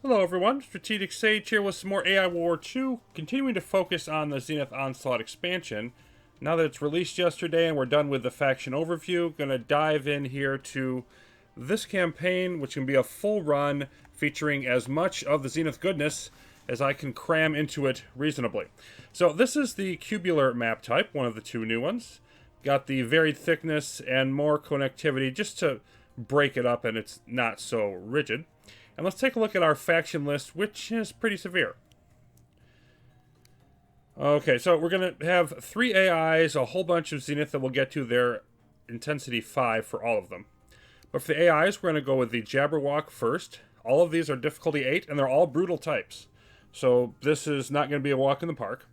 Hello everyone, Strategic Sage here with some more AI War 2, continuing to focus on the Zenith Onslaught expansion. Now that it's released yesterday and we're done with the faction overview, gonna dive in here to this campaign, which can be a full run featuring as much of the Zenith goodness as I can cram into it reasonably. So this is the cubular map type, one of the two new ones. Got the varied thickness and more connectivity just to break it up and it's not so rigid. And let's take a look at our faction list, which is pretty severe. Okay, so we're going to have 3 AIs, a whole bunch of Zenith that we'll get to their intensity 5 for all of them. But for the AIs, we're going to go with the Jabberwock first. All of these are difficulty 8, and they're all brutal types. So this is not going to be a walk in the park.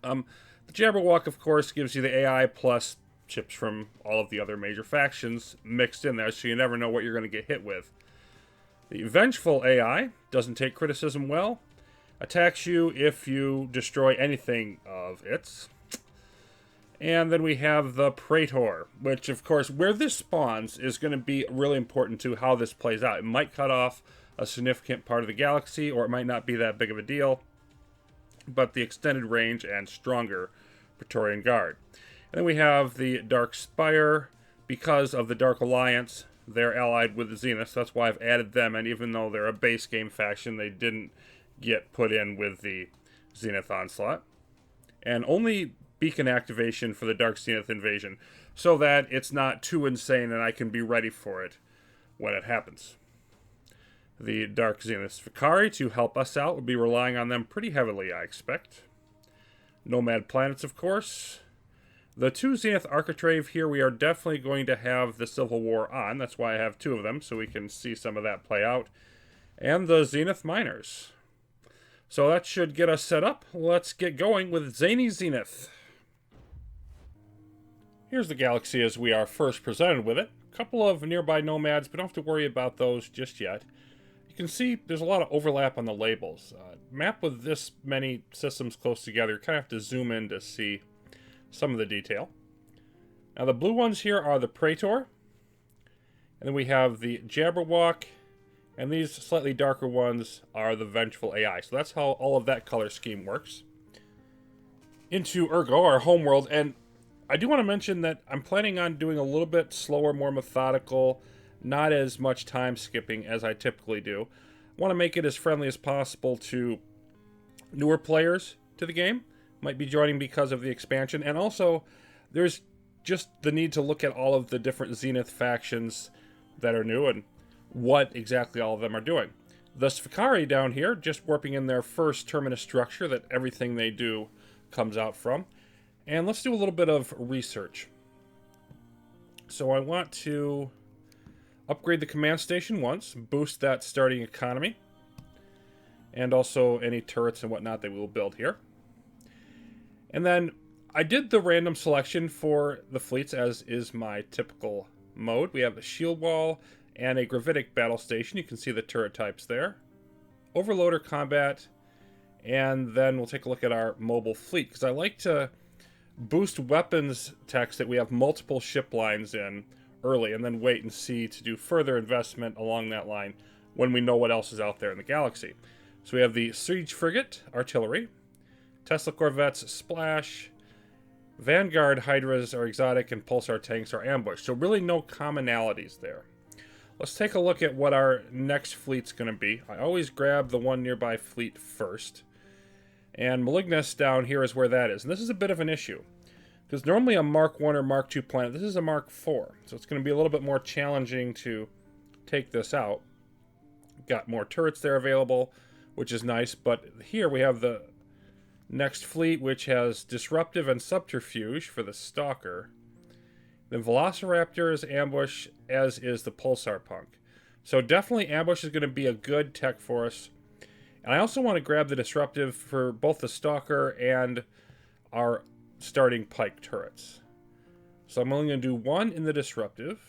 The Jabberwock, of course, gives you the AI plus chips from all of the other major factions mixed in there, so you never know what you're going to get hit with. The Vengeful AI doesn't take criticism well. Attacks you if you destroy anything of its. And then we have the Praetor, which, of course, where this spawns is going to be really important to how this plays out. It might cut off a significant part of the galaxy, or it might not be that big of a deal. But the extended range and stronger Praetorian Guard. And then we have the Dark Spire, because of the Dark Alliance. They're allied with the Zenith, so that's why I've added them, and even though they're a base game faction, they didn't get put in with the Zenith Onslaught. And only beacon activation for the Dark Zenith invasion, so that it's not too insane and I can be ready for it when it happens. The Dark Zenith Vicari, to help us out, we'll be relying on them pretty heavily, I expect. Nomad Planets, of course. The 2 Zenith Architrave here, we are definitely going to have the Civil War on. That's why I have 2 of them, so we can see some of that play out. And the Zenith Miners. So that should get us set up. Let's get going with Zany Zenith. Here's the galaxy as we are first presented with it. A couple of nearby nomads, but don't have to worry about those just yet. You can see there's a lot of overlap on the labels. Map with this many systems close together, you kind of have to zoom in to see some of the detail. Now the blue ones here are the Praetor, and then we have the Jabberwock, and these slightly darker ones are the Vengeful AI. So that's how all of that color scheme works. Into Ergo, our homeworld, and I do want to mention that I'm planning on doing a little bit slower, more methodical, not as much time skipping as I typically do. I want to make it as friendly as possible to newer players to the game. Might be joining because of the expansion, and also there's just the need to look at all of the different Zenith factions that are new and what exactly all of them are doing. The Sphicari down here, just warping in their first terminus structure that everything they do comes out from. And let's do a little bit of research. So I want to upgrade the command station once, boost that starting economy, and also any turrets and whatnot that we will build here. And then I did the random selection for the fleets, as is my typical mode. We have a shield wall and a gravitic battle station. You can see the turret types there. Overloader combat, and then we'll take a look at our mobile fleet, because I like to boost weapons techs that we have multiple ship lines in early, and then wait and see to do further investment along that line when we know what else is out there in the galaxy. So we have the Siege Frigate, Artillery, Tesla Corvettes, Splash, Vanguard Hydras are exotic, and Pulsar tanks are ambush. So really no commonalities there. Let's take a look at what our next fleet's going to be. I always grab the one nearby fleet first. And Malignus down here is where that is. And this is a bit of an issue, because normally a Mark 1 or Mark 2 planet, this is a Mark 4. So it's going to be a little bit more challenging to take this out. Got more turrets there available, which is nice. But here we have the next fleet, which has Disruptive and Subterfuge for the Stalker. Then Velociraptors, Ambush, as is the Pulsar Punk. So definitely Ambush is going to be a good tech for us. And I also want to grab the Disruptive for both the Stalker and our starting Pike turrets. So I'm only going to do one in the Disruptive,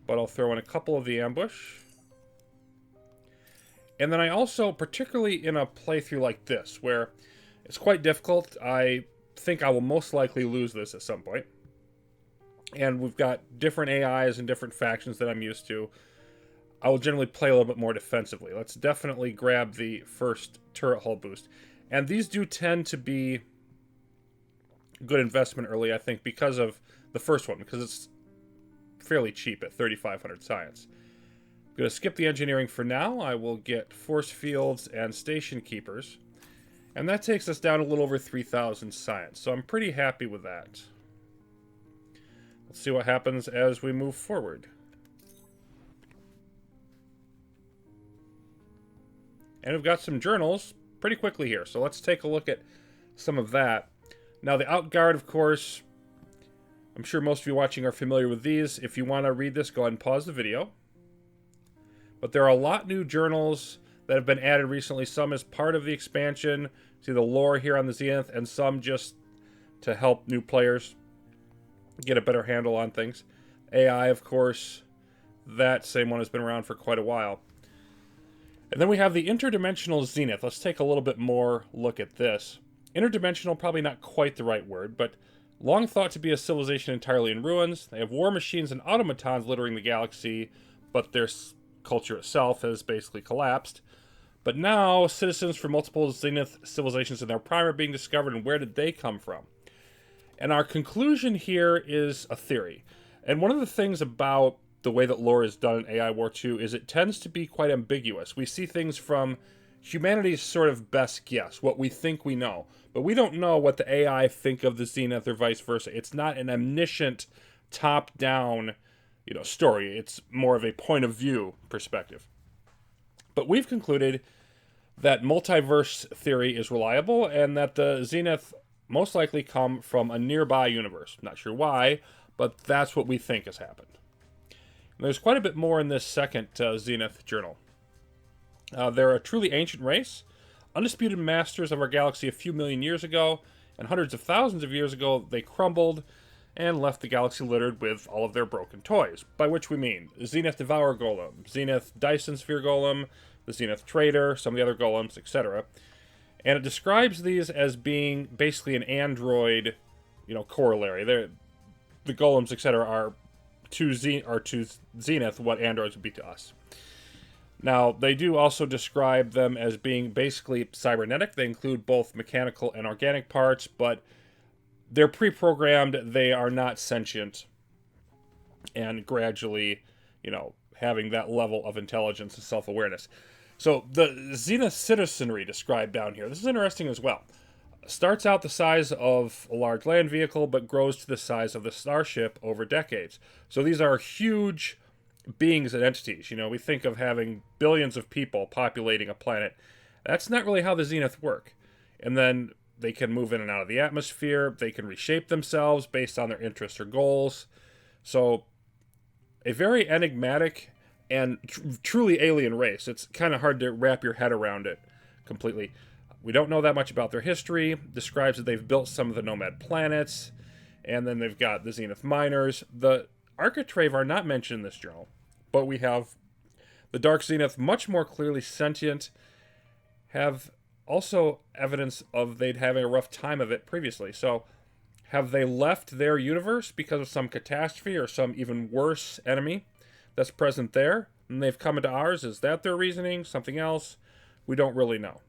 but I'll throw in a couple of the Ambush. And then I also, particularly in a playthrough like this, where it's quite difficult, I think I will most likely lose this at some point. And we've got different AIs and different factions that I'm used to. I will generally play a little bit more defensively. Let's definitely grab the first turret hull boost. And these do tend to be good investment early, I think, because of the first one, because it's fairly cheap at 3,500 science. I'm going to skip the engineering for now. I will get force fields and station keepers. And that takes us down a little over 3,000 science. So I'm pretty happy with that. Let's see what happens as we move forward. And we've got some journals pretty quickly here. So let's take a look at some of that. Now the Outguard, of course, I'm sure most of you watching are familiar with these. If you want to read this, go ahead and pause the video. But there are a lot new journals that have been added recently. Some as part of the expansion, see the lore here on the Zenith, and some just to help new players get a better handle on things. AI, of course, that same one has been around for quite a while. And then we have the interdimensional Zenith. Let's take a little bit more look at this. Interdimensional, probably not quite the right word, but long thought to be a civilization entirely in ruins. They have war machines and automatons littering the galaxy, but their culture itself has basically collapsed. But now, citizens from multiple Zenith civilizations in their prime are being discovered, and where did they come from? And our conclusion here is a theory. And one of the things about the way that lore is done in AI War 2 is it tends to be quite ambiguous. We see things from humanity's sort of best guess, what we think we know. But we don't know what the AI think of the Zenith or vice versa. It's not an omniscient, top-down, story. It's more of a point of view perspective. But we've concluded that multiverse theory is reliable and that the Zenith most likely come from a nearby universe. Not sure why, but that's what we think has happened. And there's quite a bit more in this second Zenith journal. They're a truly ancient race, undisputed masters of our galaxy a few million years ago, and hundreds of thousands of years ago they crumbled and left the galaxy littered with all of their broken toys. By which we mean Zenith Devourer Golem, Zenith Dyson Sphere Golem, the Zenith Trader, some of the other golems, etc. And it describes these as being basically an android, corollary. The golems, etc., are to Zenith what androids would be to us. Now, they do also describe them as being basically cybernetic. They include both mechanical and organic parts, but they're pre-programmed. They are not sentient and gradually, having that level of intelligence and self-awareness. So the Zenith citizenry described down here, this is interesting as well. Starts out the size of a large land vehicle, but grows to the size of the starship over decades. So these are huge beings and entities. We think of having billions of people populating a planet. That's not really how the Zenith work. And then they can move in and out of the atmosphere. They can reshape themselves based on their interests or goals. So a very enigmatic and truly alien race. It's kind of hard to wrap your head around it completely. We don't know that much about their history. Describes that they've built some of the nomad planets. And then they've got the Zenith miners. The Architrave are not mentioned in this journal. But we have the Dark Zenith, much more clearly sentient, have also evidence of they'd having a rough time of it previously. So have they left their universe because of some catastrophe or some even worse enemy that's present there? And they've come into ours? Is that their reasoning? Something else? We don't really know.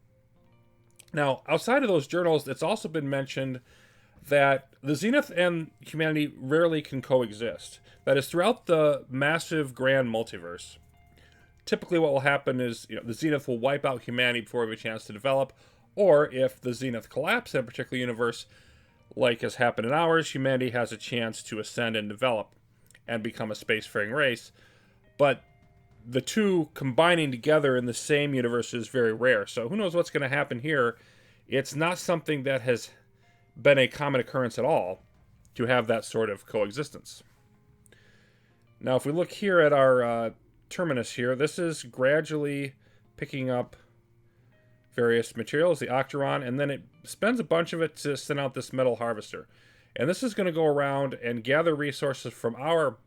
Now, outside of those journals, it's also been mentioned that the Zenith and humanity rarely can coexist. That is, throughout the massive grand multiverse, typically what will happen is the Zenith will wipe out humanity before we have a chance to develop, or if the Zenith collapses in a particular universe, like has happened in ours, humanity has a chance to ascend and develop and become a spacefaring race. But the two combining together in the same universe is very rare. So who knows what's going to happen here. It's not something that has been a common occurrence at all to have that sort of coexistence. Now, if we look here at our terminus here, this is gradually picking up various materials, the Octeron, and then it spends a bunch of it to send out this metal harvester. And this is going to go around and gather resources from our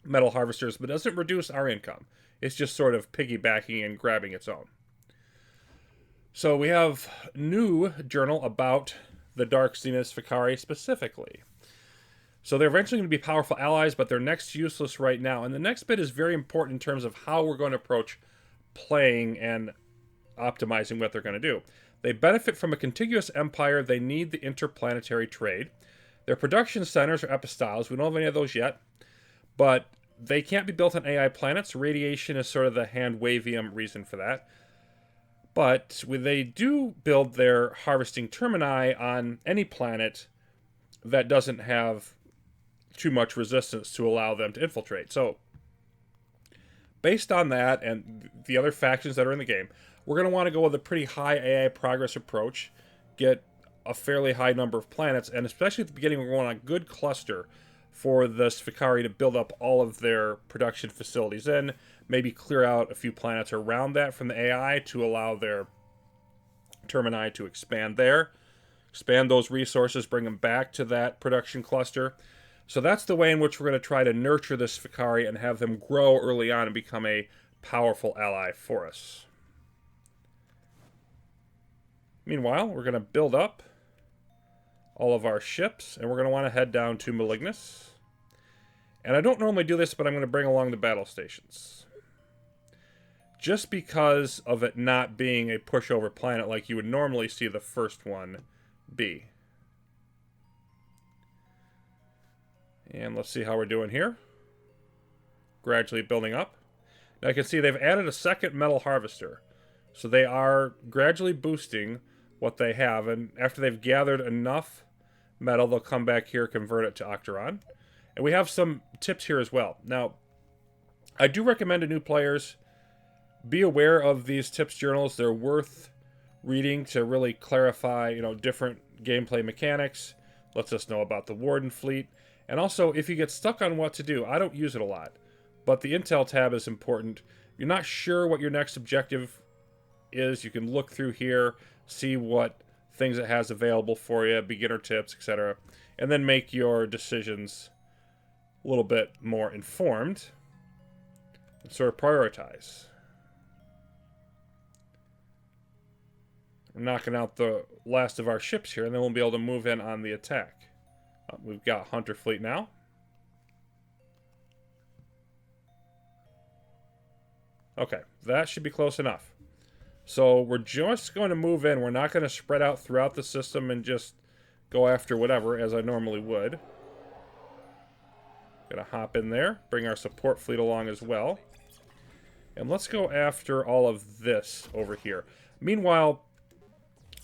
metal harvesters, but doesn't reduce our income. It's just sort of piggybacking and grabbing its own. So we have new journal about the Dark Zenith Fikari specifically. So they're eventually going to be powerful allies, but they're next to useless right now. And the next bit is very important in terms of how we're going to approach playing and optimizing what they're going to do. They benefit from a contiguous empire. They need the interplanetary trade. Their production centers are epistyles. We don't have any of those yet. But they can't be built on AI planets. Radiation is sort of the hand-wavium reason for that. But they do build their harvesting termini on any planet that doesn't have too much resistance to allow them to infiltrate. So, based on that and the other factions that are in the game, we're going to want to go with a pretty high AI progress approach, get a fairly high number of planets, and especially at the beginning, we're going on a good cluster for the Svikari to build up all of their production facilities in, maybe clear out a few planets around that from the AI to allow their termini to expand there, expand those resources, bring them back to that production cluster. So that's the way in which we're going to try to nurture the Svikari and have them grow early on and become a powerful ally for us. Meanwhile, we're going to build up all of our ships, and we're going to want to head down to Malignus. And I don't normally do this, but I'm going to bring along the battle stations. Just because of it not being a pushover planet like you would normally see the first one be. And let's see how we're doing here. Gradually building up. Now you can see they've added a second metal harvester. So they are gradually boosting what they have. And after they've gathered enough metal, they'll come back here, convert it to Octeron. And we have some tips here as well. Now, I do recommend to new players, be aware of these tips journals. They're worth reading to really clarify, different gameplay mechanics. Lets us know about the Warden fleet. And also, if you get stuck on what to do, I don't use it a lot, but the Intel tab is important. If you're not sure what your next objective is, you can look through here, see what things it has available for you, beginner tips, etc., and then make your decisions a little bit more informed and sort of prioritize. We're knocking out the last of our ships here, and then we'll be able to move in on the attack. We've got Hunter Fleet now. Okay, that should be close enough. So we're just going to move in. We're not going to spread out throughout the system and just go after whatever, as I normally would. Gonna hop in there, bring our support fleet along as well. And let's go after all of this over here. Meanwhile,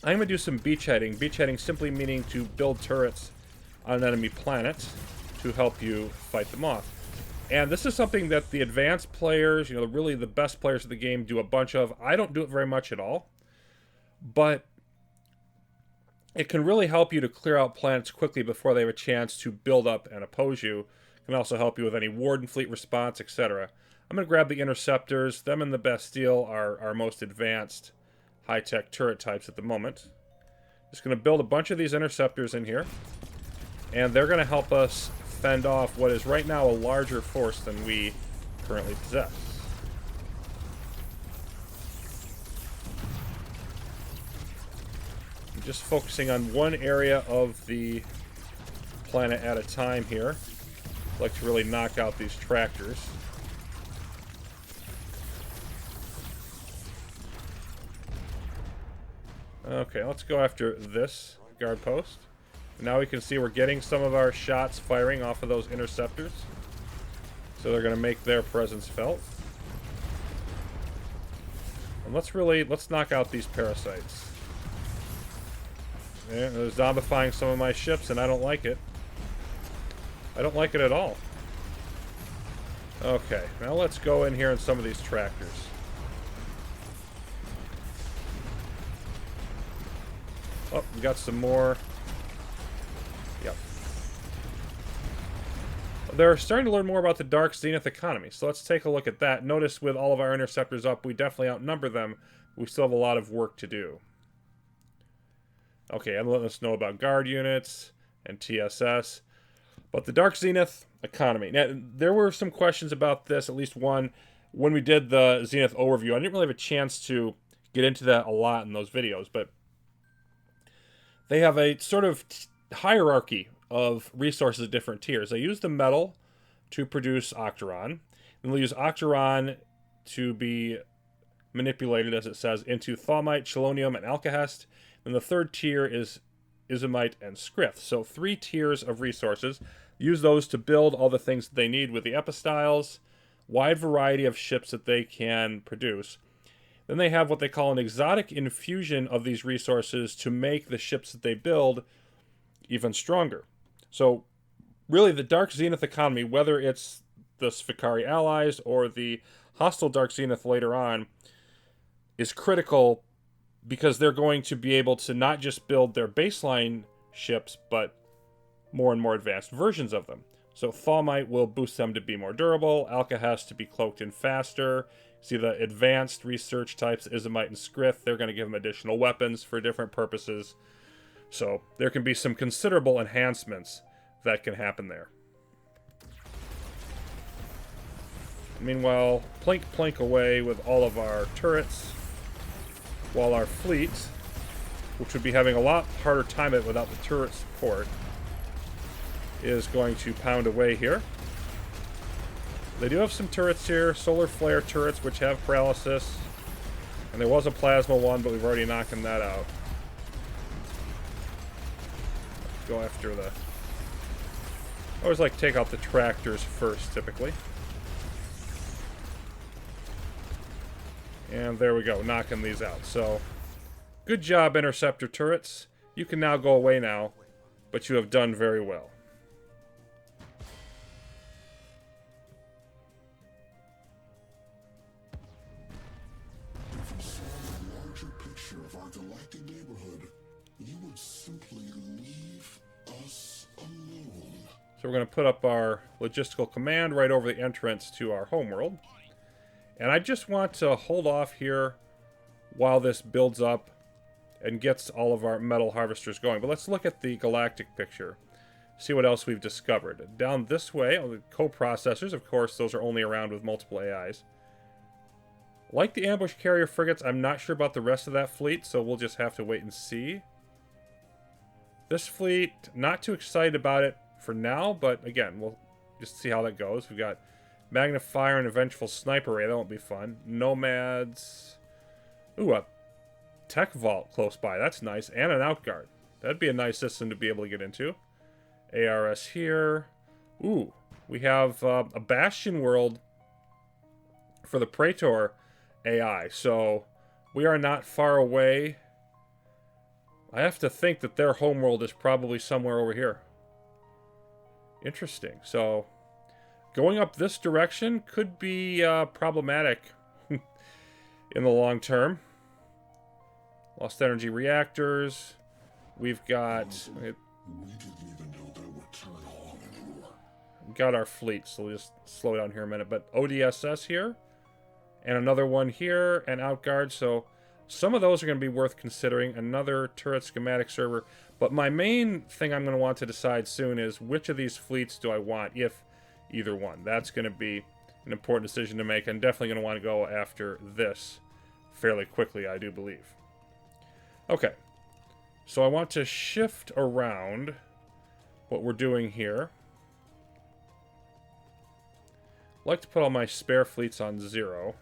I'm going to do some beachheading. Beachheading simply meaning to build turrets on an enemy planet to help you fight them off. And this is something that the advanced players, really the best players of the game do a bunch of. I don't do it very much at all. But it can really help you to clear out planets quickly before they have a chance to build up and oppose you. It can also help you with any Warden fleet response, etc. I'm going to grab the Interceptors. Them and the Bastille are our most advanced high-tech turret types at the moment. Just going to build a bunch of these Interceptors in here. And they're going to help us fend off what is right now a larger force than we currently possess. I'm just focusing on one area of the planet at a time here. I'd like to really knock out these tractors. Okay, let's go after this guard post. Now we can see we're getting some of our shots firing off of those Interceptors. So they're going to make their presence felt. And let's knock out these parasites. Yeah, they're zombifying some of my ships, and I don't like it. I don't like it at all. Okay, now let's go in here in some of these tractors. Oh, we got some more. Yep. They're starting to learn more about the Dark Zenith economy, so let's take a look at that. Notice with all of our Interceptors up, we definitely outnumber them. We still have a lot of work to do. Okay, and letting us know about guard units and TSS. But the Dark Zenith economy. Now, there were some questions about this, at least one, when we did the Zenith overview. I didn't really have a chance to get into that a lot in those videos, but they have a sort of hierarchy of resources at different tiers. They use the metal to produce Octeron, and they'll use Octeron to be manipulated, as it says, into Thaummite, Chelonium, and Alkahest. And the third tier is Izomite and Skrith. So 3 tiers of resources. Use those to build all the things that they need with the epistyles, wide variety of ships that they can produce. Then they have what they call an exotic infusion of these resources to make the ships that they build even stronger. So really the Dark Zenith economy, whether it's the Svikari allies or the hostile Dark Zenith later on, is critical because they're going to be able to not just build their baseline ships, but more and more advanced versions of them. So Thaummite will boost them to be more durable, Alkahest to be cloaked in faster. See the advanced research types, Izomite and Skrith, they're going to give them additional weapons for different purposes. So there can be some considerable enhancements that can happen there. Meanwhile, plink away with all of our turrets, while our fleet, which would be having a lot harder time it without the turret support, is going to pound away here. They do have some turrets here, solar flare turrets, which have paralysis. And there was a plasma one, but we've already knocked that out. Let's go after the... I always like to take out the tractors first, typically. And there we go, knocking these out. So, good job, interceptor turrets. You can now go away now, but you have done very well. If you saw the larger picture of our galactic neighborhood, you would simply leave us alone. So we're going to put up our logistical command right over the entrance to our homeworld. And I just want to hold off here while this builds up and gets all of our metal harvesters going. But let's look at the galactic picture, see what else we've discovered. Down this way, the co-processors, of course, those are only around with multiple AIs. Like the ambush carrier frigates, I'm not sure about the rest of that fleet, so we'll just have to wait and see. This fleet, not too excited about it for now, but again, we'll just see how that goes. We've got Magnifier and a Vengeful Sniper Ray, that won't be fun. Nomads. Ooh, a Tech Vault close by, that's nice. And an Outguard. That'd be a nice system to be able to get into. ARS here. Ooh, we have a Bastion world for the Praetor AI, so we are not far away. I have to think that their homeworld is probably somewhere over here. Interesting. So going up this direction could be problematic in the long term. Lost energy reactors. We've got... We didn't even know they would turn on anymore. Got our fleet, so we'll just slow down here a minute. But ODSS here, and another one here, and Outguard, so some of those are going to be worth considering. Another turret schematic server. But my main thing I'm going to want to decide soon is which of these fleets do I want, if either one. That's going to be an important decision to make. I'm definitely going to want to go after this fairly quickly, I do believe. Okay, so I want to shift around what we're doing here. I'd like to put all my spare fleets on 0.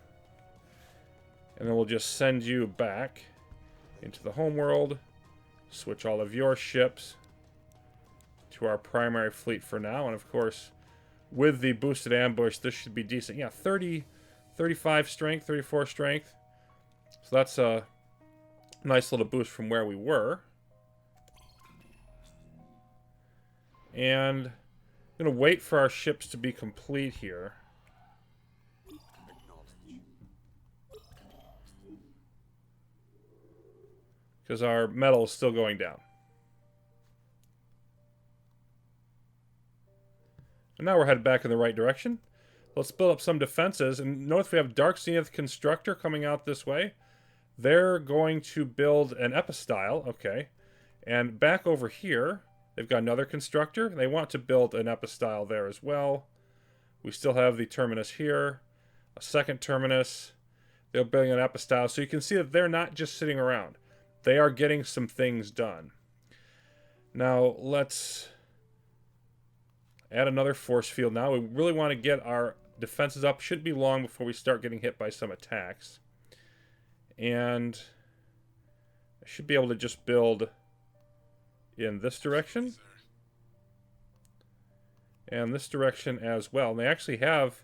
And then we'll just send you back into the homeworld. Switch all of your ships to our primary fleet for now. And of course, with the boosted ambush, this should be decent. Yeah, 30, 35 strength, 34 strength. So that's a nice little boost from where we were. And I'm going to wait for our ships to be complete here. Because our metal is still going down. And now we're headed back in the right direction. Let's build up some defenses. And notice we have Dark Zenith Constructor coming out this way. They're going to build an epistyle. Okay. And back over here, they've got another constructor. They want to build an epistyle there as well. We still have the terminus here. A second terminus. They're building an epistyle. So you can see that they're not just sitting around. They are getting some things done. Now, let's Add another force field now. We really want to get our defenses up. Shouldn't be long before we start getting hit by some attacks. And I should be able to just build in this direction. And this direction as well. And they actually have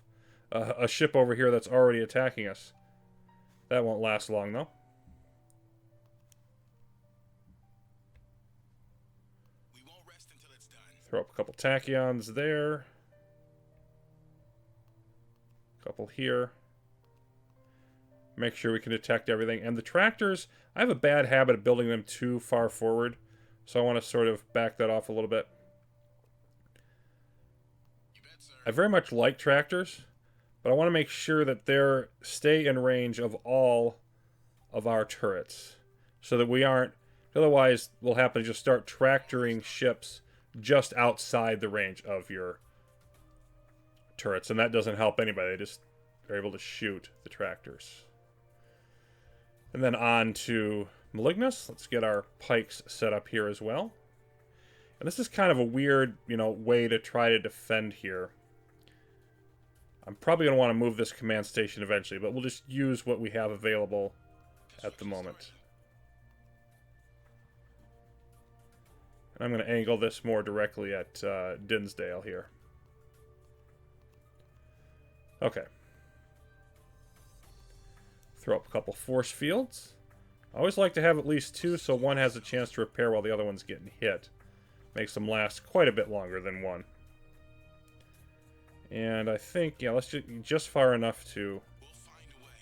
a ship over here that's already attacking us. That won't last long, though. We won't rest until it's done. Throw up a couple tachyons there. A couple here. Make sure we can detect everything. And the tractors, I have a bad habit of building them too far forward. So I want to sort of back that off a little bit. You bet, sir. I very much like tractors, but I want to make sure that they stay in range of all of our turrets. So that we aren't... Otherwise, we'll happen to just start tractoring ships just outside the range of your turrets. And that doesn't help anybody. They just are able to shoot the tractors. And then on to Malignus. Let's get our pikes set up here as well. And this is kind of a weird, way to try to defend here. I'm probably going to want to move this command station eventually, but we'll just use what we have available at the moment. And I'm going to angle this more directly at Dinsdale here. Okay. Throw up a couple force fields. I always like to have at least two so one has a chance to repair while the other one's getting hit. Makes them last quite a bit longer than one. And I think, yeah, let's just far enough to We'll find a way.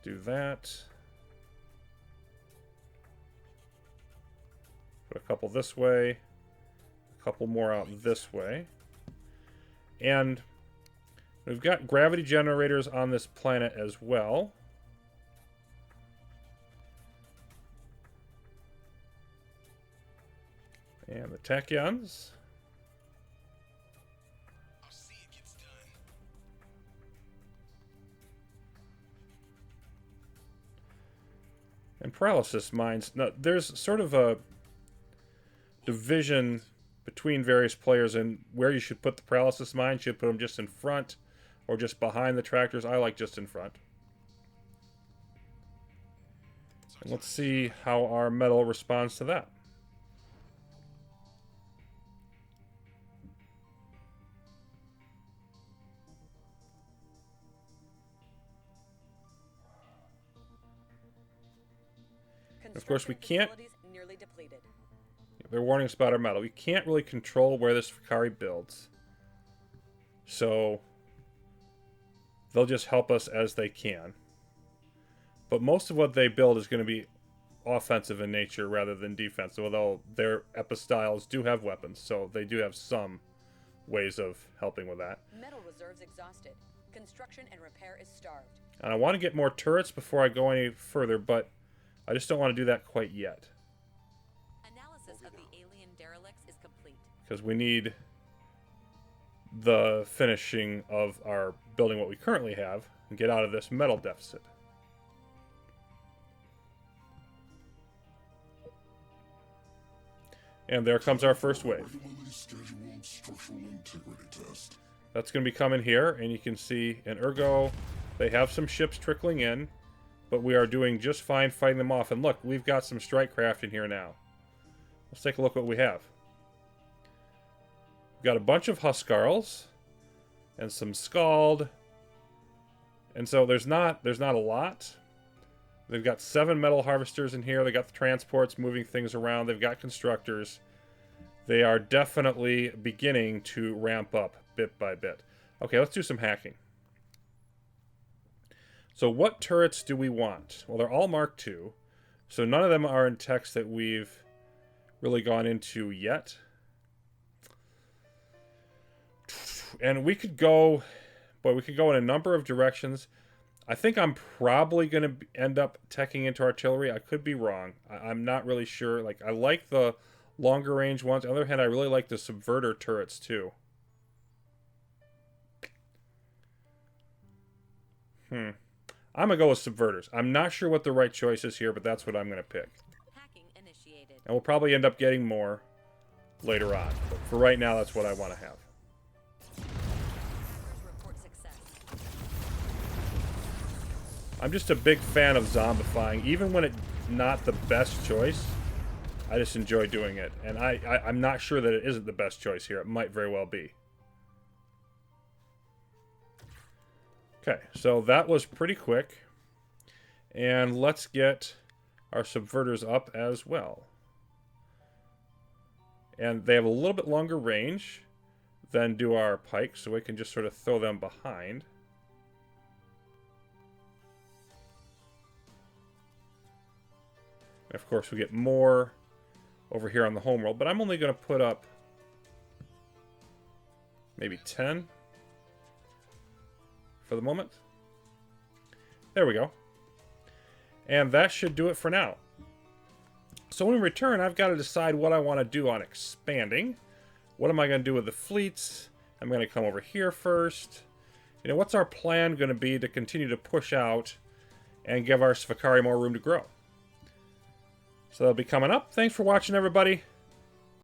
do that. Put a couple this way. A couple more out this way. And we've got gravity generators on this planet as well. And the tachyons. I'll see it gets done. And paralysis mines. Now, there's sort of a division between various players and where you should put the paralysis mines. Should put them just in front or just behind the tractors. I like just in front. And let's see how our metal responds to that. Of course, we can't... Nearly depleted. They're warning us about our metal. We can't really control where this Vakari builds. So, they'll just help us as they can. But most of what they build is going to be offensive in nature rather than defensive. Although their epistyles do have weapons, so they do have some ways of helping with that. Metal reserves exhausted. Construction and repair is starved. And I want to get more turrets before I go any further, but I just don't want to do that quite yet. Analysis of the alien derelicts is complete. Because we need the finishing of our building what we currently have and get out of this metal deficit. And there comes our first wave. Regularly scheduled structural integrity test. That's going to be coming here, and you can see in Ergo, they have some ships trickling in, but we are doing just fine fighting them off. And look, we've got some strike craft in here now. Let's take a look what we have. We've got a bunch of Huskarls and some Scald. And so there's not a lot. They've got 7 metal harvesters in here. They got the transports moving things around. They've got constructors. They are definitely beginning to ramp up bit by bit. Okay, let's do some hacking. So what turrets do we want? Well, they're all Mark II. So none of them are in text that we've really gone into yet. And we could go... Boy, we could go in a number of directions. I think I'm probably going to end up teching into artillery. I could be wrong. I'm not really sure. Like, I like the longer range ones. On the other hand, I really like the subverter turrets too. I'm going to go with subverters. I'm not sure what the right choice is here, but that's what I'm going to pick. Hacking initiated. And we'll probably end up getting more later on. But for right now, that's what I want to have. Report success. I'm just a big fan of zombifying, even when it's not the best choice. I just enjoy doing it, and I'm not sure that it isn't the best choice here. It might very well be. Okay, so that was pretty quick, and let's get our subverters up as well. And they have a little bit longer range than do our pikes, so we can just sort of throw them behind. And of course, we get more over here on the homeworld, but I'm only going to put up maybe 10 for the moment. There we go. And that should do it for now. So in return, I've got to decide what I want to do on expanding. What am I going to do with the fleets? I'm going to come over here first. You know, what's our plan going to be to continue to push out and give our Svikari more room to grow? So that'll be coming up. Thanks for watching, everybody.